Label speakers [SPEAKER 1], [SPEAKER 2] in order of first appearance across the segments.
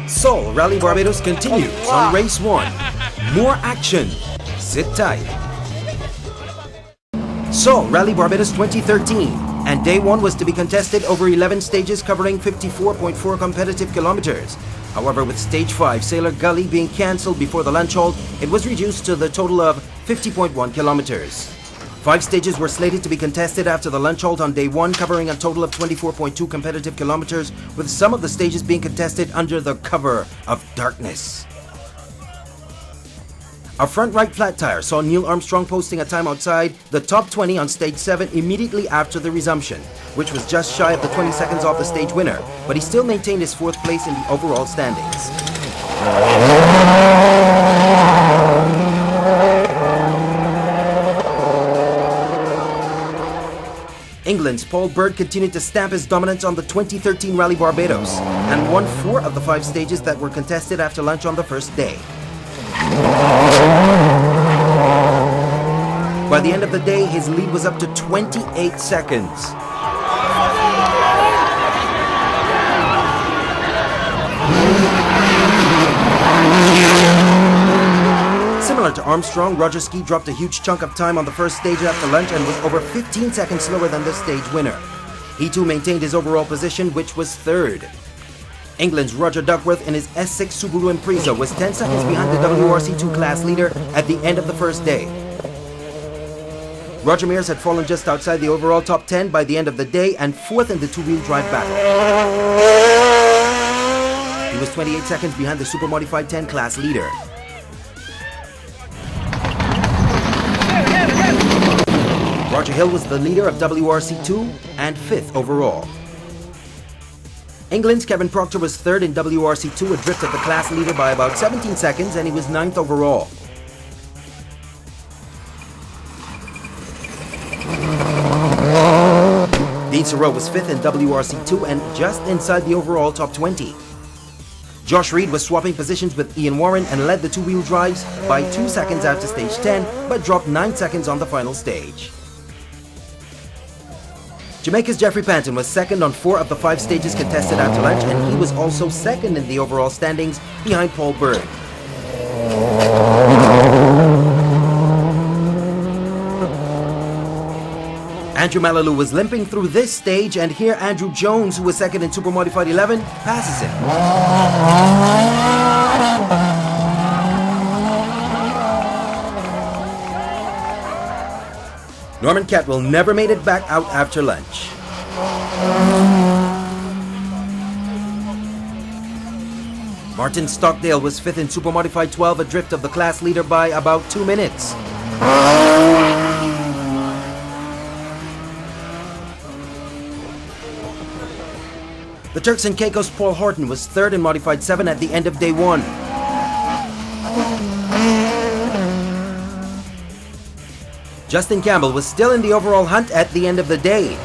[SPEAKER 1] So, Rally Barbados continues on race 1. More action. Sit tight. So, Rally Barbados 2013, and day 1 was to be contested over 11 stages covering 54.4 competitive kilometers. However, with stage 5, Sailor Gully, being cancelled before the lunch halt, it was reduced to the total of 50.1 kilometers. 5 stages were slated to be contested after the lunch halt on day 1, covering a total of 24.2 competitive kilometers, with some of the stages being contested under the cover of darkness. A front right flat tire saw Neil Armstrong posting a time outside the top 20 on stage 7 immediately after the resumption, which was just shy of the 20 seconds off the stage winner, but he still maintained his 4th place in the overall standings. England's Paul Bird continued to stamp his dominance on the 2013 Rally Barbados and won 4 of the 5 stages that were contested after lunch on the first day. By the end of the day, his lead was up to 28 seconds. Similar to Armstrong, Roger Ski dropped a huge chunk of time on the first stage after lunch and was over 15 seconds slower than the stage winner. He too maintained his overall position, which was 3rd. England's Roger Duckworth in his S6 Subaru Impreza was 10 seconds behind the WRC2 class leader at the end of the first day. Roger Mears had fallen just outside the overall top 10 by the end of the day and 4th in the two-wheel drive battle. He was 28 seconds behind the Super Modified 10 class leader. Roger Hill was the leader of WRC2 and 5th overall. England's Kevin Proctor was 3rd in WRC2, adrift of the class leader by about 17 seconds, and he was 9th overall. Dean Serow was 5th in WRC2 and just inside the overall top 20. Josh Reed was swapping positions with Ian Warren and led the two-wheel drives by 2 seconds after stage 10, but dropped 9 seconds on the final stage. Jamaica's Jeffrey Panton was 2nd on 4 of the 5 stages contested after lunch, and he was also 2nd in the overall standings behind Paul Bird. Andrew Malalou was limping through this stage, and here Andrew Jones, who was 2nd in Super Modified 11, passes him. Norman Catwell never made it back out after lunch. Martin Stockdale was 5th in Super Modified 12, adrift of the class leader by about 2 minutes. The Turks and Caicos' Paul Horton was 3rd in Modified 7 at the end of day 1. Justin Campbell was still in the overall hunt at the end of the day.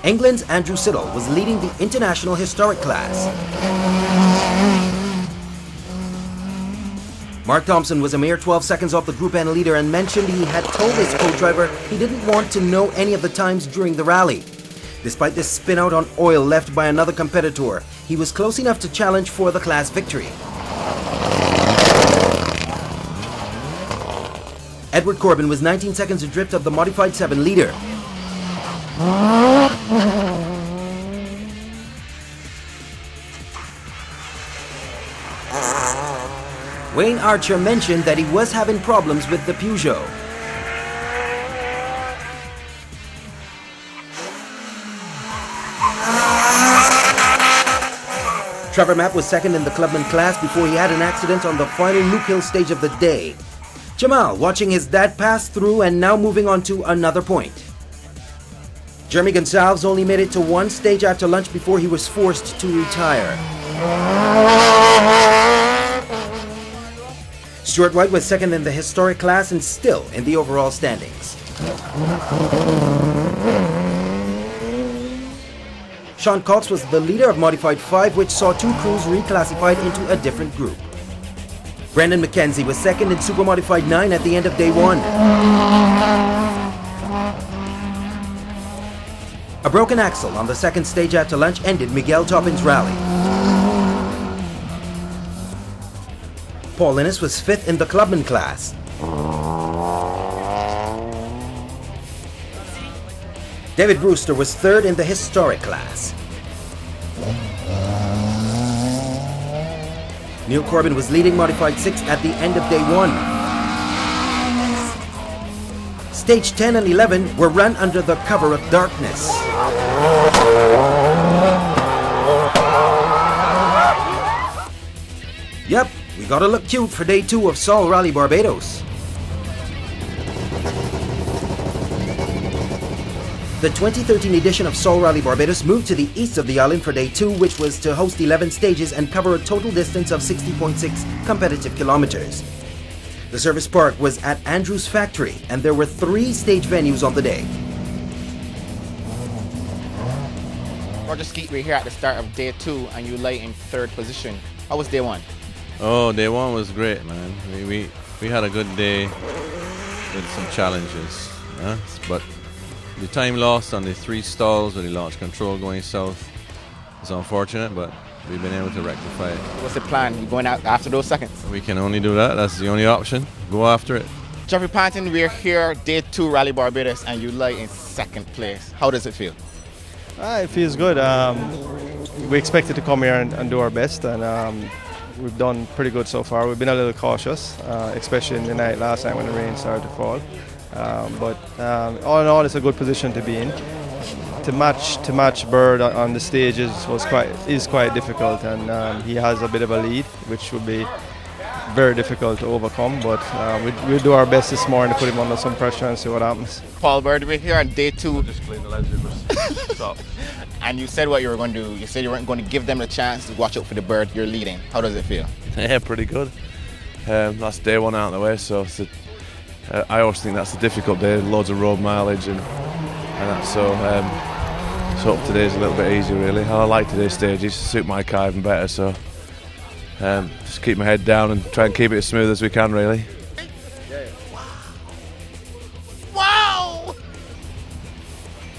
[SPEAKER 1] England's Andrew Siddle was leading the International Historic class. Mark Thompson was a mere 12 seconds off the Group N leader and mentioned he had told his co-driver he didn't want to know any of the times during the rally. Despite this spin out on oil left by another competitor, he was close enough to challenge for the class victory. Edward Corbin was 19 seconds adrift of the Modified 7 leader. Wayne Archer mentioned that he was having problems with the Peugeot. Trevor Mapp was 2nd in the Clubman class before he had an accident on the final Luke Hill stage of the day. Jamal watching his dad pass through and now moving on to another point. Jeremy Gonsalves only made it to 1 stage after lunch before he was forced to retire. Stuart White was 2nd in the historic class and still in the overall standings. Sean Cox was the leader of Modified 5, which saw 2 crews reclassified into a different group. Brendan McKenzie was second in Super Modified 9 at the end of day 1. A broken axle on the second stage after lunch ended Miguel Toppin's rally. Paul Innes was 5th in the clubman class. David Brewster was 3rd in the historic class. Neil Corbin was leading Modified 6 at the end of day 1. Stage 10 and 11 were run under the cover of darkness. Yep, we gotta look cute for day 2 of Sol Rally Barbados. The 2013 edition of Sol Rally Barbados moved to the east of the island for day 2, which was to host 11 stages and cover a total distance of 60.6 competitive kilometers. The service park was at Andrews Factory, and there were 3 stage venues on the day.
[SPEAKER 2] Roger Skeet, we're here at the start of day 2, and you lay in 3rd position. How was day 1?
[SPEAKER 3] Oh, day 1 was great, man. We had a good day with some challenges, but the time lost on the 3 stalls with the launch control going south is unfortunate, but we've been able to rectify it.
[SPEAKER 2] What's the plan? You going out after those seconds?
[SPEAKER 3] We can only do that. That's the only option. Go after it.
[SPEAKER 2] Jeffrey Panton, we're here, day 2 Rally Barbados, and you lie in 2nd place. How does it feel?
[SPEAKER 4] It feels good. We expected to come here and do our best, and we've done pretty good so far. We've been a little cautious, especially in the night last night when the rain started to fall. But all in all, it's a good position to be in. To match Bird on the stages is quite difficult, and he has a bit of a lead, which would be very difficult to overcome. But we'll do our best this morning to put him under some pressure and see what happens.
[SPEAKER 2] Paul Bird, we're here on day 2.
[SPEAKER 5] Just clean the lens. Stop.
[SPEAKER 2] And you said what you were going to do. You said you weren't going to give them a chance to watch out for the bird. You're leading. How does it feel?
[SPEAKER 5] Yeah, pretty good. That's day 1 out of the way, so I always think that's a difficult day. Loads of road mileage and that. So hope today's a little bit easier, really. I like today's stages. Suit my car even better. So just keep my head down and try and keep it as smooth as we can, really.
[SPEAKER 2] Wow!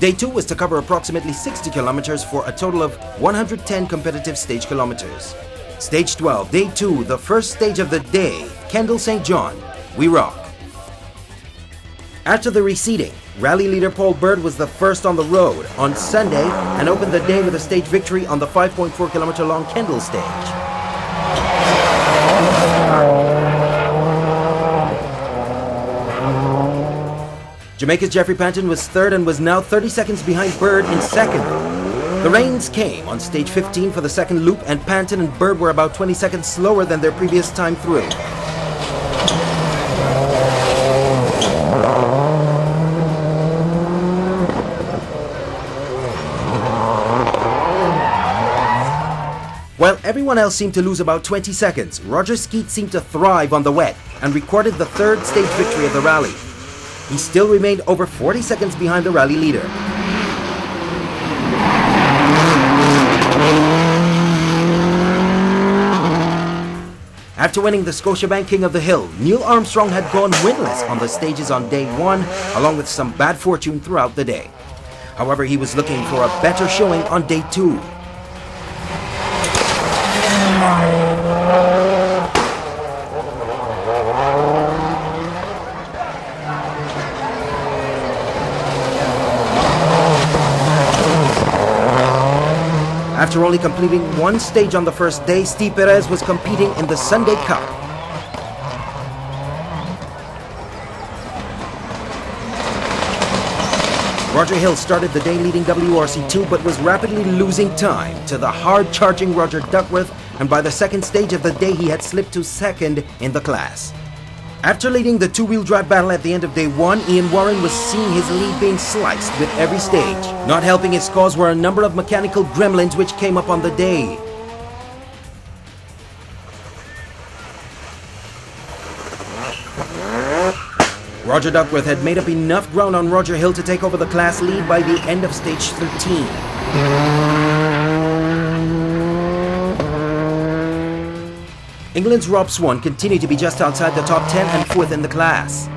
[SPEAKER 1] Day 2 was to cover approximately 60 kilometers for a total of 110 competitive stage kilometers. Stage 12, day 2, the first stage of the day, Kendall St. John, We Rock. After the reseeding, rally leader Paul Bird was the first on the road on Sunday and opened the day with a stage victory on the 5.4 kilometer long Kendall stage. Jamaica's Jeffrey Panton was 3rd and was now 30 seconds behind Bird in 2nd. The rains came on stage 15 for the 2nd loop, and Panton and Bird were about 20 seconds slower than their previous time through. While everyone else seemed to lose about 20 seconds, Roger Skeet seemed to thrive on the wet and recorded the 3rd stage victory of the rally. He still remained over 40 seconds behind the rally leader. After winning the Scotiabank King of the Hill, Neil Armstrong had gone winless on the stages on day 1, along with some bad fortune throughout the day. However, he was looking for a better showing on day 2. After only completing 1 stage on the first day, Steve Perez was competing in the Sunday Cup. Roger Hill started the day leading WRC2 but was rapidly losing time to the hard-charging Roger Duckworth, and by the 2nd stage of the day he had slipped to 2nd in the class. After leading the 2-wheel drive battle at the end of day 1, Ian Warren was seeing his lead being sliced with every stage. Not helping his cause were a number of mechanical gremlins which came up on the day. Roger Duckworth had made up enough ground on Roger Hill to take over the class lead by the end of stage 13. England's Rob Swan continued to be just outside the top 10 and 4th in the class.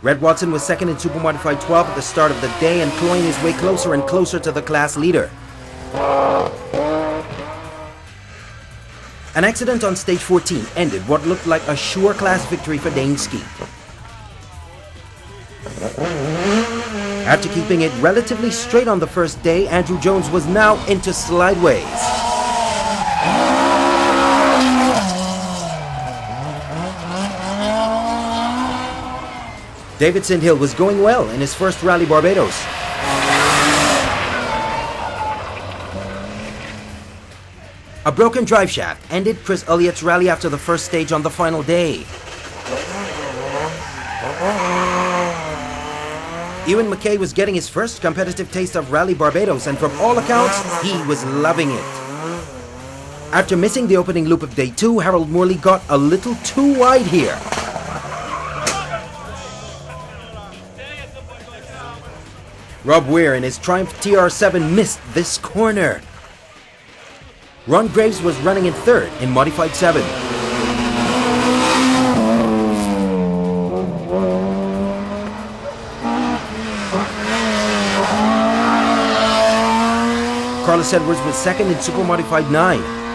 [SPEAKER 1] Red Watson was second in Supermodified 12 at the start of the day and clawing his way closer and closer to the class leader. An accident on stage 14 ended what looked like a sure class victory for Dainski. After keeping it relatively straight on the first day, Andrew Jones was now into slideways. David Sindhill was going well in his first Rally Barbados. A broken drive shaft ended Chris Elliott's rally after the first stage on the final day. Ewan McKay was getting his first competitive taste of Rally Barbados, and from all accounts, he was loving it. After missing the opening loop of day 2, Harold Morley got a little too wide here. Rob Weir in his Triumph TR7 missed this corner. Ron Graves was running in 3rd in Modified 7. Carlos Edwards was second in Super Modified 9.